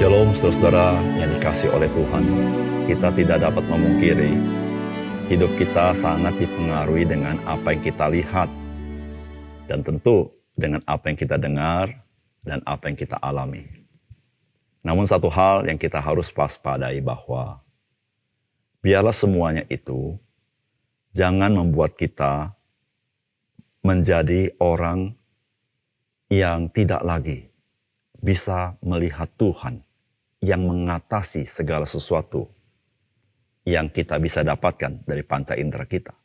Shalom saudara-saudara yang dikasihi oleh Tuhan. Kita tidak dapat memungkiri hidup kita sangat dipengaruhi dengan apa yang kita lihat. Dan tentu dengan apa yang kita dengar dan apa yang kita alami. Namun satu hal yang kita harus waspadai bahwa biarlah semuanya itu jangan membuat kita menjadi orang yang tidak lagi bisa melihat Tuhan yang mengatasi segala sesuatu yang kita bisa dapatkan dari panca indera kita.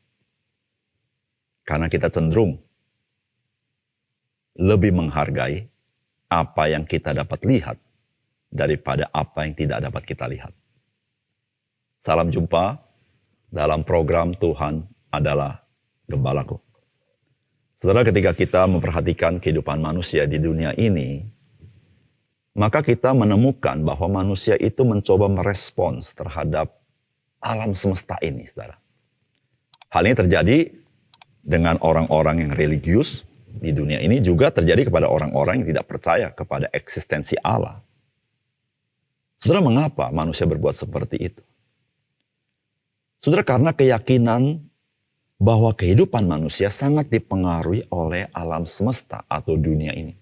Karena kita cenderung lebih menghargai apa yang kita dapat lihat daripada apa yang tidak dapat kita lihat. Salam jumpa dalam program Tuhan adalah Gembalaku. Saudara, ketika kita memperhatikan kehidupan manusia di dunia ini, maka kita menemukan bahwa manusia itu mencoba merespons terhadap alam semesta ini, saudara. Hal ini terjadi dengan orang-orang yang religius di dunia ini, juga terjadi kepada orang-orang yang tidak percaya kepada eksistensi Allah. Saudara, mengapa manusia berbuat seperti itu? Saudara, karena keyakinan bahwa kehidupan manusia sangat dipengaruhi oleh alam semesta atau dunia ini.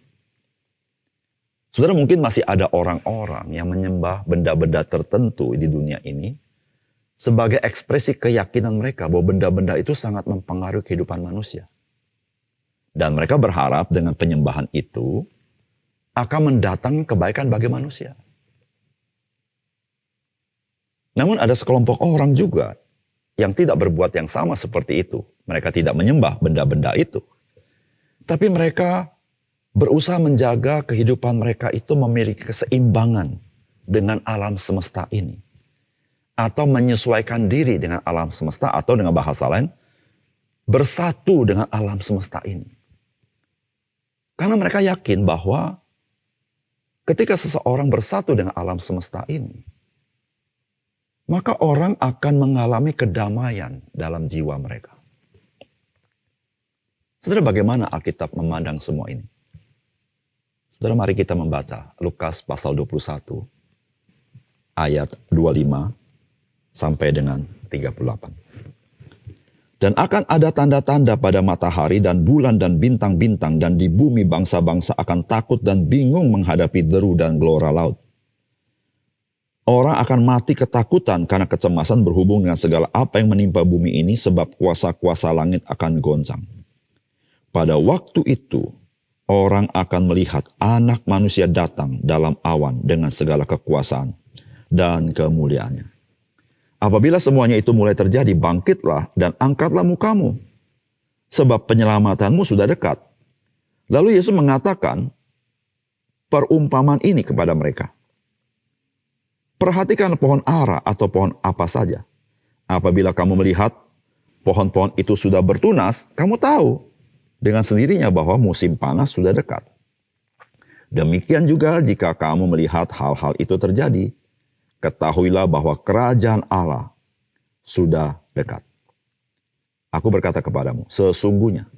Saudara, mungkin masih ada orang-orang yang menyembah benda-benda tertentu di dunia ini sebagai ekspresi keyakinan mereka bahwa benda-benda itu sangat mempengaruhi kehidupan manusia. Dan mereka berharap dengan penyembahan itu akan mendatangkan kebaikan bagi manusia. Namun ada sekelompok orang juga yang tidak berbuat yang sama seperti itu. Mereka tidak menyembah benda-benda itu. Tapi mereka berusaha menjaga kehidupan mereka itu memiliki keseimbangan dengan alam semesta ini. Atau menyesuaikan diri dengan alam semesta, atau dengan bahasa lain, bersatu dengan alam semesta ini. Karena mereka yakin bahwa ketika seseorang bersatu dengan alam semesta ini, maka orang akan mengalami kedamaian dalam jiwa mereka. Saudara, bagaimana Alkitab memandang semua ini? Saudara, mari kita membaca Lukas pasal 21 ayat 25 sampai dengan 38. Dan akan ada tanda-tanda pada matahari dan bulan dan bintang-bintang, dan di bumi bangsa-bangsa akan takut dan bingung menghadapi deru dan gelora laut. Orang akan mati ketakutan karena kecemasan berhubung dengan segala apa yang menimpa bumi ini, sebab kuasa-kuasa langit akan goncang. Pada waktu itu, orang akan melihat Anak Manusia datang dalam awan dengan segala kekuasaan dan kemuliaannya. Apabila semuanya itu mulai terjadi, bangkitlah dan angkatlah mukamu, sebab penyelamatanmu sudah dekat. Lalu Yesus mengatakan perumpamaan ini kepada mereka. Perhatikan pohon ara atau pohon apa saja. Apabila kamu melihat pohon-pohon itu sudah bertunas, kamu tahu dengan sendirinya bahwa musim panas sudah dekat. Demikian juga jika kamu melihat hal-hal itu terjadi, ketahuilah bahwa kerajaan Allah sudah dekat. Aku berkata kepadamu, sesungguhnya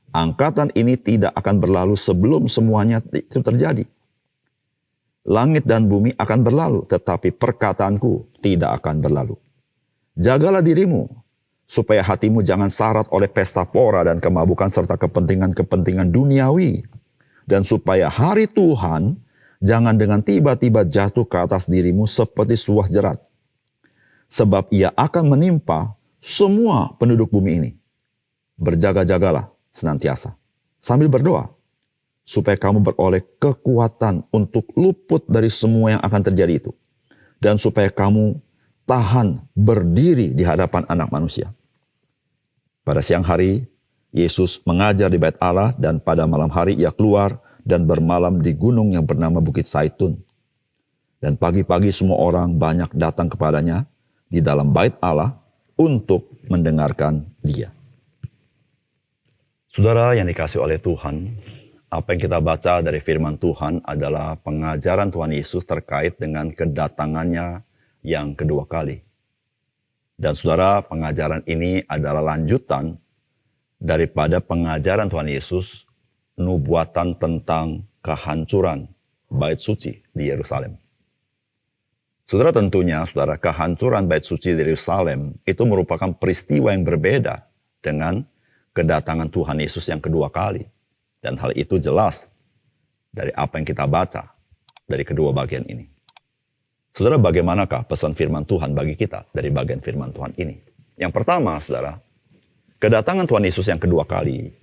angkatan ini tidak akan berlalu sebelum semuanya itu terjadi. Langit dan bumi akan berlalu, tetapi perkataanku tidak akan berlalu. Jagalah dirimu, supaya hatimu jangan syarat oleh pesta pora dan kemabukan serta kepentingan-kepentingan duniawi. Dan supaya hari Tuhan jangan dengan tiba-tiba jatuh ke atas dirimu seperti sebuah jerat. Sebab ia akan menimpa semua penduduk bumi ini. Berjaga-jagalah senantiasa, sambil berdoa, supaya kamu beroleh kekuatan untuk luput dari semua yang akan terjadi itu. Dan supaya kamu tahan berdiri di hadapan Anak Manusia. Pada siang hari, Yesus mengajar di Bait Allah, dan pada malam hari ia keluar dan bermalam di gunung yang bernama Bukit Zaitun. Dan pagi-pagi semua orang banyak datang kepadanya di dalam Bait Allah untuk mendengarkan dia. Saudara yang dikasihi oleh Tuhan, apa yang kita baca dari firman Tuhan adalah pengajaran Tuhan Yesus terkait dengan kedatangannya yang kedua kali. Dan saudara, pengajaran ini adalah lanjutan daripada pengajaran Tuhan Yesus, nubuatan tentang kehancuran bait suci di Yerusalem. Saudara, tentunya, saudara, kehancuran bait suci di Yerusalem itu merupakan peristiwa yang berbeda dengan kedatangan Tuhan Yesus yang kedua kali. Dan hal itu jelas dari apa yang kita baca dari kedua bagian ini. Saudara, bagaimanakah pesan firman Tuhan bagi kita dari bagian firman Tuhan ini? Yang pertama, saudara, kedatangan Tuhan Yesus yang kedua kali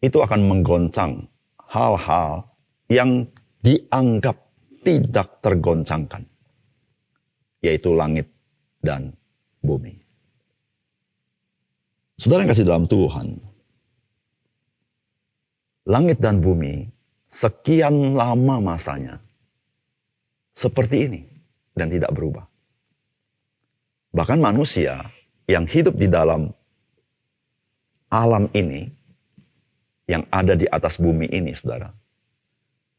itu akan menggoncang hal-hal yang dianggap tidak tergoncangkan, yaitu langit dan bumi. Saudara yang kasih dalam Tuhan, langit dan bumi sekian lama masanya seperti ini dan tidak berubah. Bahkan manusia yang hidup di dalam alam ini, yang ada di atas bumi ini, saudara,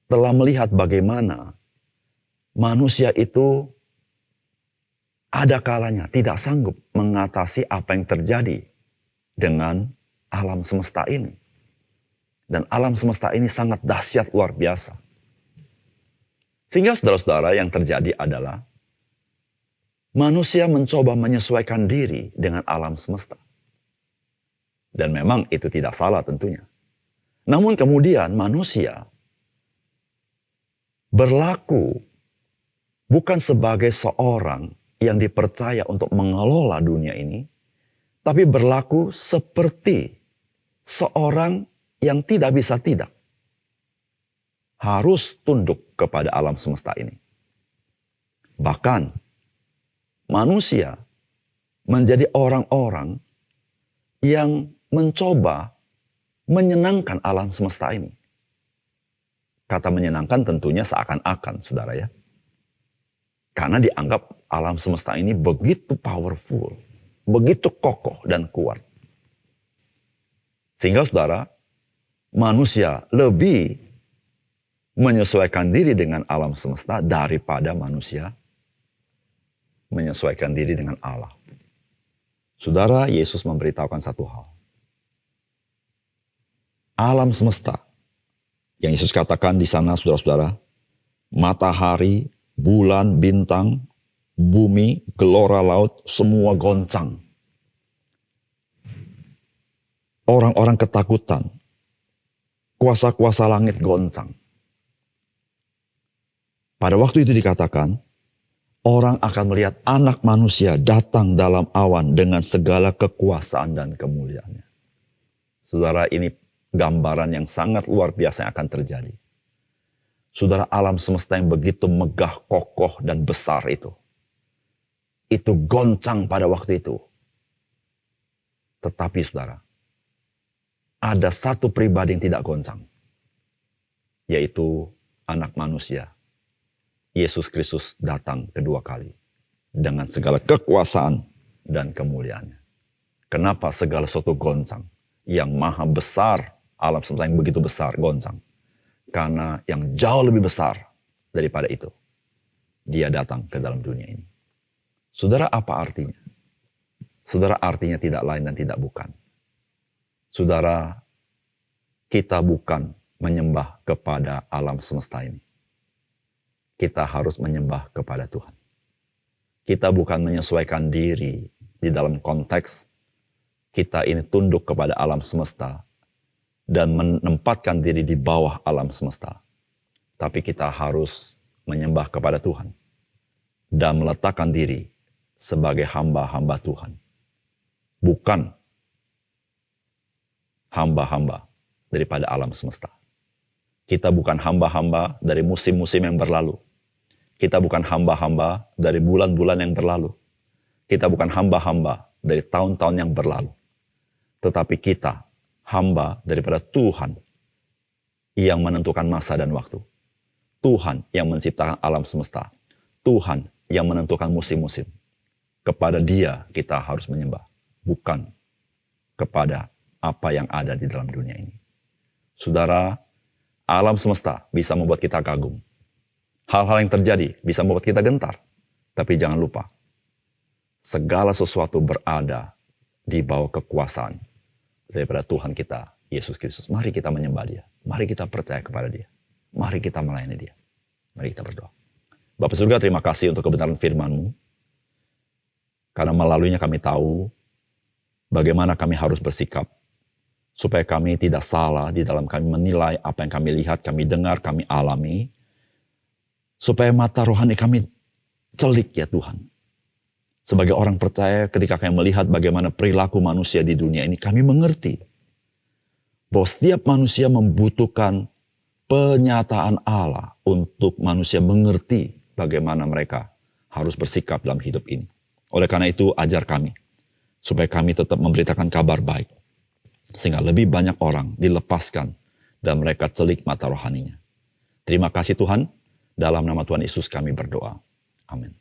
telah melihat bagaimana manusia itu ada kalanya tidak sanggup mengatasi apa yang terjadi dengan alam semesta ini. Dan alam semesta ini sangat dahsyat, luar biasa. Sehingga saudara-saudara, yang terjadi adalah manusia mencoba menyesuaikan diri dengan alam semesta. Dan memang itu tidak salah tentunya. Namun kemudian manusia berlaku bukan sebagai seorang yang dipercaya untuk mengelola dunia ini, tapi berlaku seperti seorang yang tidak bisa tidak. Harus tunduk kepada alam semesta ini. Bahkan manusia menjadi orang-orang yang mencoba menyenangkan alam semesta ini. Kata menyenangkan tentunya seakan-akan, saudara ya. Karena dianggap alam semesta ini begitu powerful, begitu kokoh dan kuat. Sehingga saudara, manusia lebih menyesuaikan diri dengan alam semesta daripada manusia menyesuaikan diri dengan Allah. Saudara, Yesus memberitahukan satu hal. Alam semesta yang Yesus katakan di sana, saudara-saudara, matahari, bulan, bintang, bumi, gelora laut, semua goncang. Orang-orang ketakutan, kuasa-kuasa langit goncang. Pada waktu itu dikatakan, orang akan melihat anak manusia datang dalam awan dengan segala kekuasaan dan kemuliaannya. Saudara, ini gambaran yang sangat luar biasa yang akan terjadi. Saudara, alam semesta yang begitu megah, kokoh, dan besar itu goncang pada waktu itu. Tetapi saudara, ada satu pribadi yang tidak goncang, yaitu anak manusia. Yesus Kristus datang kedua kali dengan segala kekuasaan dan kemuliaannya. Kenapa segala sesuatu goncang? Yang maha besar, alam semesta yang begitu besar goncang. Karena yang jauh lebih besar daripada itu, dia datang ke dalam dunia ini. Saudara, apa artinya? Saudara, artinya tidak lain dan tidak bukan. Saudara, kita bukan menyembah kepada alam semesta ini. Kita harus menyembah kepada Tuhan. Kita bukan menyesuaikan diri di dalam konteks kita ini tunduk kepada alam semesta dan menempatkan diri di bawah alam semesta. Tapi kita harus menyembah kepada Tuhan dan meletakkan diri sebagai hamba-hamba Tuhan. Bukan hamba-hamba daripada alam semesta. Kita bukan hamba-hamba dari musim-musim yang berlalu. Kita bukan hamba-hamba dari bulan-bulan yang berlalu. Kita bukan hamba-hamba dari tahun-tahun yang berlalu. Tetapi kita hamba daripada Tuhan yang menentukan masa dan waktu. Tuhan yang menciptakan alam semesta. Tuhan yang menentukan musim-musim. Kepada Dia kita harus menyembah. Bukan kepada apa yang ada di dalam dunia ini. Saudara, alam semesta bisa membuat kita kagum. Hal-hal yang terjadi bisa membuat kita gentar. Tapi jangan lupa, segala sesuatu berada di bawah kekuasaan daripada Tuhan kita, Yesus Kristus. Mari kita menyembah Dia. Mari kita percaya kepada Dia. Mari kita melayani Dia. Mari kita berdoa. Bapa surga, terima kasih untuk kebenaran firman-Mu. Karena melaluinya kami tahu bagaimana kami harus bersikap. Supaya kami tidak salah di dalam kami menilai apa yang kami lihat, kami dengar, kami alami. Supaya mata rohani kami celik ya Tuhan. Sebagai orang percaya ketika kami melihat bagaimana perilaku manusia di dunia ini, kami mengerti bahwa setiap manusia membutuhkan penyataan Allah untuk manusia mengerti bagaimana mereka harus bersikap dalam hidup ini. Oleh karena itu, ajar kami supaya kami tetap memberitakan kabar baik, sehingga lebih banyak orang dilepaskan dan mereka celik mata rohaninya. Terima kasih Tuhan, dalam nama Tuhan Yesus kami berdoa. Amin.